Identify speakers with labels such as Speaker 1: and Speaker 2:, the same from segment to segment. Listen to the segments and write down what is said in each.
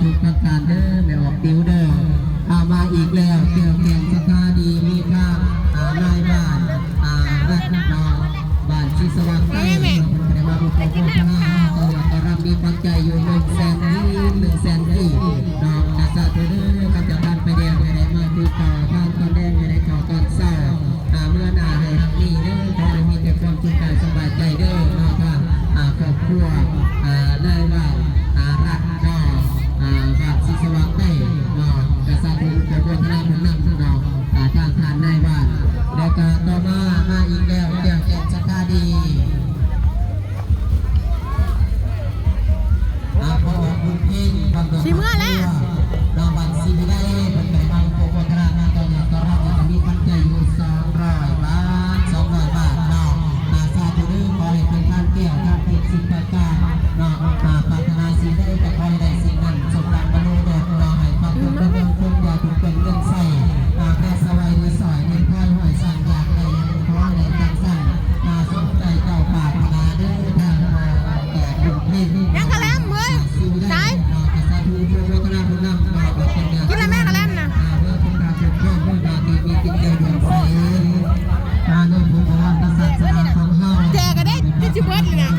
Speaker 1: ทุกประการเด้อแม่ออกติวเด้อเอามาอีกแล้วเกี่ยวแข่งสภาดีมีค่านายบ้านรัฐนองบ้านชิสวัสดิ์ได้มาบุกเข้ามาตัวรับมีปัจจัยอยู่100,000 ที่น้องอาสาเด้อกับจากการไปเดียวได้มาคือต่อข้างตอนแรกได้ต่อตอนเศร้าเมื่อหน้าให้นี่เด้อขอให้มีแต่ความสุขกายสบายใจเด้อน้องค่ะครอบครัวนายบ้านรัฐนองบ้านชิสวัสดิ์ได้น้องอาสาทุกคนที่นั่งนั่งน้องทางผ่านนายบ้านแล้วก็ต่อมาอีกแล้วเกี่ยวกับสถานี
Speaker 2: ชิเมื่อแล้ว
Speaker 1: รางวัลซีได้เป็นไปเอาโคโคทรามาตอนนี้ก็รับจะมีปัจจัยอยู่200 บาท200 บาทน้องสาธุเด้อขอให้เป็นท่านเกี่ยวท่านเป็นสิ่งประการน้องปรารถนาสิ่งใดก็ขอให้ได้สิ่งนั้นสมดังบรรลุเด้อน้องให้ความเป็นเรื่องคงอย่าถูกเป็นเรื่องใส่แค่สบายดีสอยในพ่อยหอยสั่งอยากได้ขอให้จังสั่งสมใจเจ้าปรารถนาเด้อทางแต่บุญเพลง
Speaker 2: ยังกระแลมเว้ยใช่กินอะไรแม่กระแลมนะแจกกันได้ดิจิเบิร์ดเลยนะ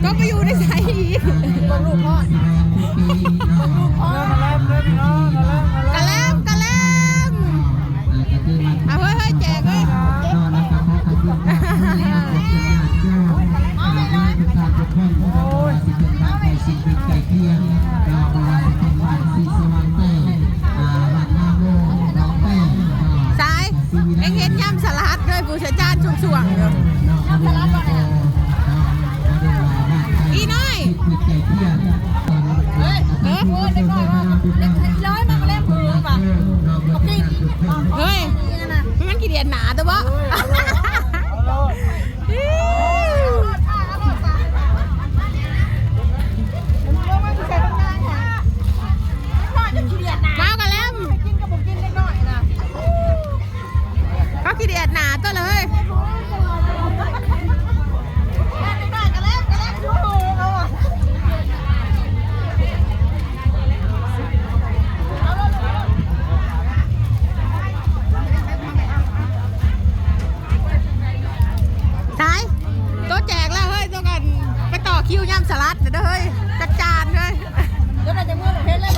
Speaker 2: ก็ไปอยู่ในสายอีกลูกพ่อกระแลมเอาเฮ้ยแจกเลยสายเอ็งเห็นยำสลัดด้วยปูเสจานช่วงๆเลยยำสลัดก่อนเนี่ยอีน้อยพูดได้ก่อนเด็กร้อยมากแล้วมือป่ะเฮ้ยมันกี่เดือนหนาตัวบ่มากันแล้วเขาขี้เดียดหนาตัวเลยสายตัวแจกแล้วเฮ้ยตัวกันไปต่อคิวย่ำสลัดเด้อเฮ้ยจัดจานเลยเดี๋ยวเราจะมือเพชรเลย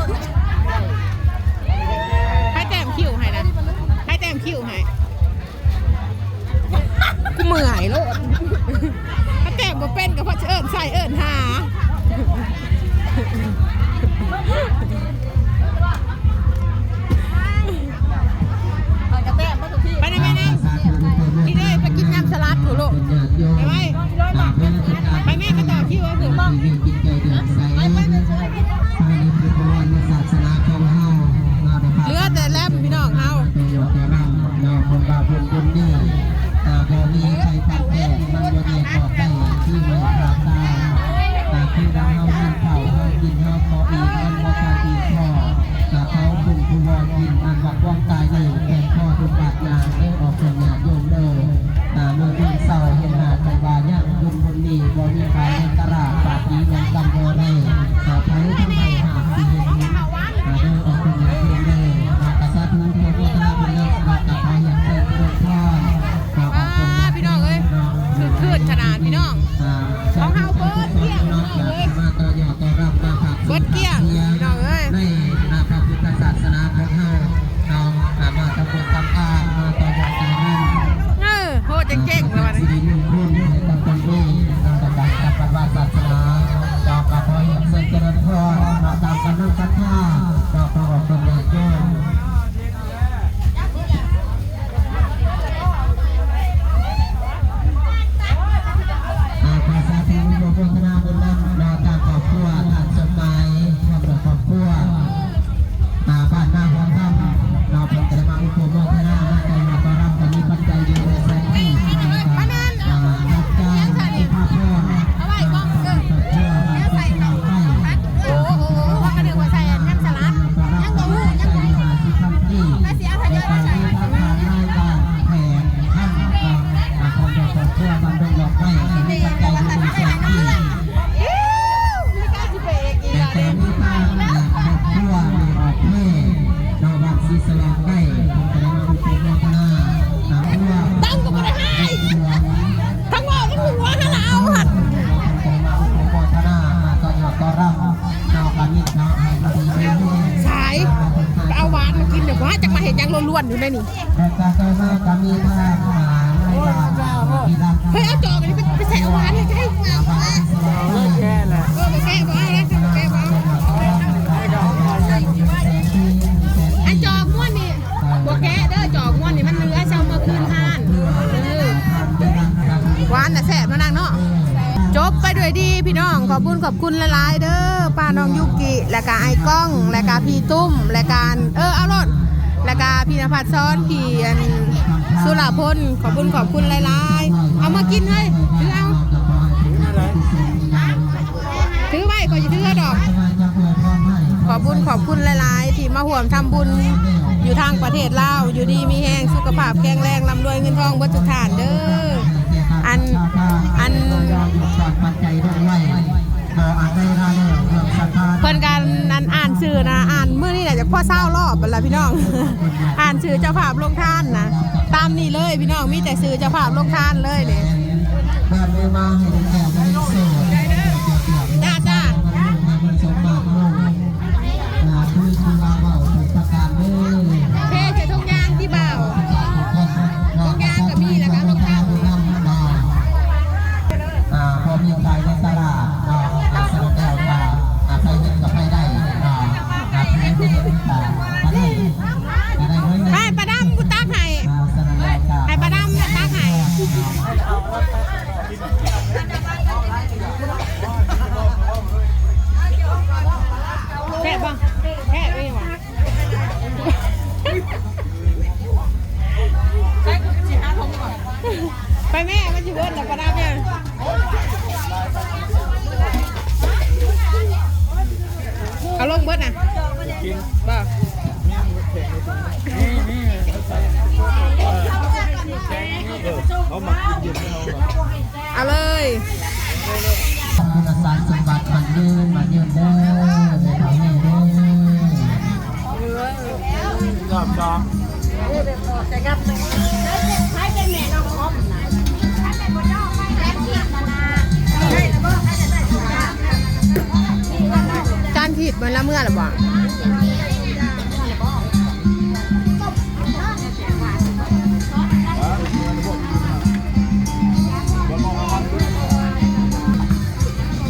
Speaker 2: ให้แต้มคิวให้นะให้แต้มคิวให้กูเมื่อยโลดถ้าแต้มมาเป็นกับพ่อเอิญใส่เอิญหาไปไหนนี่เลยไปกินยำสลัดถูกลูกไปไหมไปแม่ไปต่อคิวเอาถูกต้องเหลือแต่แลมพี่น้องเฮา
Speaker 1: มีใครตัดแก่มันวันนี้ขอได้ที่ไม่ปราบตาคือดังเฮากินเข่าเฮากินเฮาขออีกมันบ่ทาอีกข้อเขาบุญผู้วอนกินอันวักว่างตายเลยแก่ข้อทุกบาดยาได้ออกจากหยาโยมเด้อเมื่อที่เศร้าเห็นหาใจว่าย่างบุญบนนี้บ่มีขายในตลาดปากนี้ยังจำบ่ได้ไทยทั้งไทยหาที่เห็นได้ออกจากหยาโยมเด้อกษัตริย์ผู้โฆษณาเป็นเรื่องสำหรับใครอยากเป็นโรคพ่อ
Speaker 2: พี่น้องเอ้ยคืนขนาดพี่น้องของเฮาเบิร์ดเกี้ยงเลยเบิร์ดเกี้ยงพี่น้องเอ้ย
Speaker 1: ในพระพุทธศาสนาของเฮาน้องมาตะบนตำอามาต่อยอดการเงิน
Speaker 2: โหดเจ๋งๆเลยวันนี้
Speaker 1: สิริมงคลตำบลนี้ตำบลกับปฏิบัติศาสนาดอกกระพอยเสด็จเจริญพรมาตามกันนั่งศรัทธาดอกประกอบตนเองโยมท
Speaker 2: ห็นยังล้วนๆอยู่ในนี่
Speaker 1: แต่การต่อมาก็มีทางในบ้านที่รับ
Speaker 2: เฮ้ยเอาจอกอันนี้ไปใส่เอาหวานเลยใช่ไหม
Speaker 1: บ้านที่สว่าง
Speaker 3: แค่แหละ
Speaker 2: ไปแก้บ้าเลยแก้บ้าอันจอกม้วนนี่บัวแกะเด้อจอกม้วนนี่มันเนื้อเช่าเมื่อคืนทานหวานแต่แสบนางเนาะจบไปด้วยดีพี่น้องขอบคุณหลายๆเด้อป้าน้องยุกิและกาไอ้ก้องและกาพี่ตุ้มและการเอารถและกาพี่นภัสซ้อนพี่สุรพลขอบคุณหลายๆเอามากินเฮ้ยถือไว้ก่อนจะถือดอกขอบคุณหลายๆที่มาห่วมทำบุญอยู่ทางประเทศลาวอยู่ดีมีแห้งสุขภาพแข็งแรงร่ำรวยเงินทองบัตุฐานเด้ออันเพิ่นการนั้นอ่านชื่อนะอ่านมื้อนี้แหละจากพ่อเศร้ารอบอะไรพี่น้อง อ่านชื่อเจ้าภาพลงทานนะตามนี้เลยพี่น้องมีแต่ชื่อเจ้าภาพลงทานเลยเนี่ยจ้าเท่ใส่ทงยางที่เบาทงยางกับมีแล้วก็ทงยาง
Speaker 1: พอมีใครในตลาดสระแก้วตาใครเห็นกับใครได้ใครไม่เห็นตา
Speaker 2: ไปประดำกูตาไข่ไอ้ประดำเนี่ยตาไข่แค่บ้างแค่เองว่ะไปแม่มันอยู่บนแต่ประดำเนี่ยเอาลงเบิดนะบ้าเอาเลย
Speaker 1: คุณสารสมบัติมันยืนเด้อในทางนี้เด้อ
Speaker 3: ชอบ
Speaker 2: จานผิดมันละเมื่อหรือเปล่า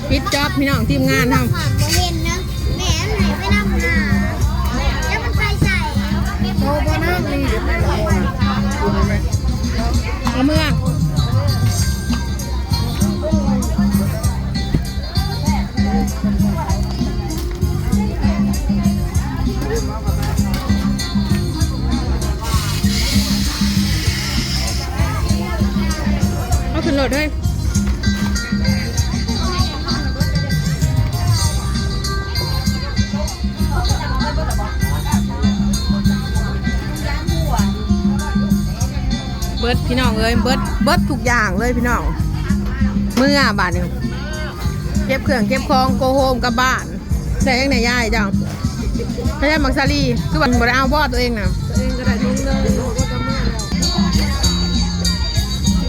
Speaker 2: ปิดจ็อบพี่น้องทีมงานทำ
Speaker 4: เห็นนะแม่ไหนไปนำหาแล้วมันใส่โตบ่น้ำนี่
Speaker 2: เอาเมื่อเอาขึ้นรถด้วยเบิร์ดพี่น้องเลยเบิร์ดทุกอย่างเลยพี่น้องเมื่อบาทหนึ่งเก็บเครื่องเก็บของโกโฮมกับบ้านแต่ยังไหนย่ายจังไม่ใช่มักซารีคือวันบ่ได้เอาบ่อตัวเองนะตัวเองก็ได้ทุ่งเลยก็จะเ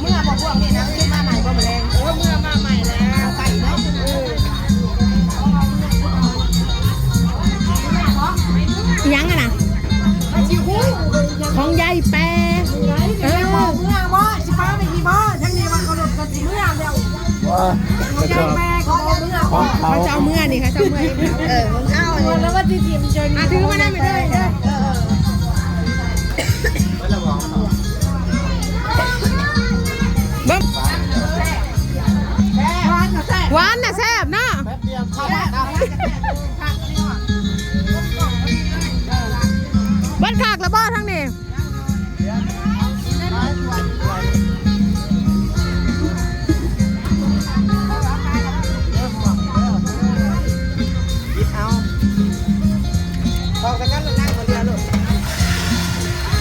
Speaker 2: มื่อบอกพวกนี้นะขึ้นมาใหม่บ่มาแรงเมื่อมาใหม่แล้วไก่เนาะยังอะนะของยายแปร
Speaker 4: เมื่อบ่สิป้าไม่กี่บ่ทั้งนี้ว่าเขาหลุดกันสิเมื่อแล้วยังแม่เขาเมื่อ
Speaker 2: เขาจะเอาเมื่อนี่ค่ะจะเอาเมื่อ
Speaker 4: เอาแล้วว่าที่ทีมจน
Speaker 2: ถือมาได้ไม่ได้บ๊บหวานน่ะแซ่บเนาะบ้านขากแล้วบ้าทั้งนี้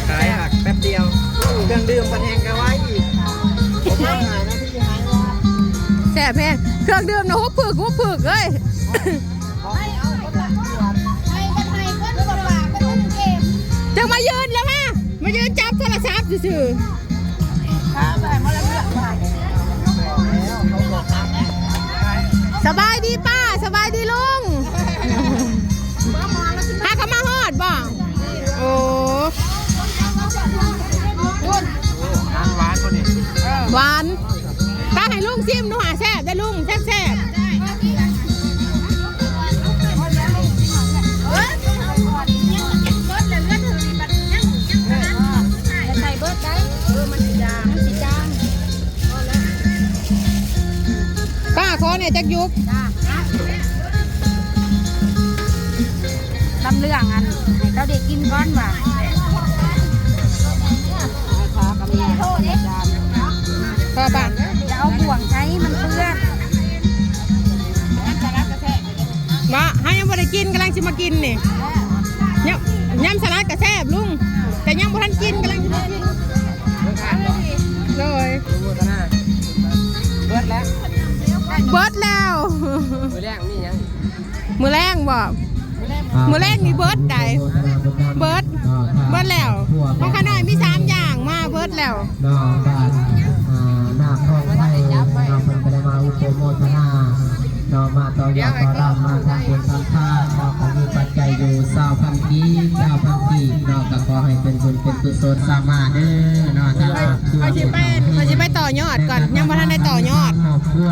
Speaker 3: ขายหักแป๊บเดียวเครื่องดื่มพันแหงกันไว้อีก
Speaker 2: แซ่บแพงเครื่องดื่มนะหัวผึกเอ้ยจะมายืนแล้วมายืนจับโทรศัพท์ซื่อสบายดีป้าสบายดีลุงหาเขามาฮอดบ่โอ้ ยุก
Speaker 4: ลำเรื่องอันให้เขาได้กินก้อนว่ะขากับแม่โทษจาน
Speaker 2: ก็ป่ะ
Speaker 4: จะเอาบ่วงใช้มันเปื้อน
Speaker 2: มาให้ยังบ่ได้กินกำลังสิมากินนี่ยำสลัดกระแซบลุงแต่ยังบ่ทันกินกำลังสิมากินเลย
Speaker 3: เบิดแล้ว
Speaker 2: เบิร์ดแล้ว
Speaker 3: มือแรกมียัง
Speaker 2: มือแรงบ่มือแรงมีเบิร์ดใดเบิร์ดแล้วเพราะข้าน้อยมี3อย่างมาเบิร์ดแล้ว
Speaker 1: นอกบ้านหน้าคลองไผ่นอกเพิ่นก็ได้มาอุปโมทนานอกมาต่อยอดต่อรำมาทางบุญทางทานนอกก็มีปัจจัยอยู่20,000กี9,000กีนอกก็ขอให้เป็นบุญเป็นกุศลสามารถเด้อนอกจาก
Speaker 2: เขาสิไปต่อยอดก่อนยังบ่ทันได้ต่อยอด
Speaker 1: ครอบครัว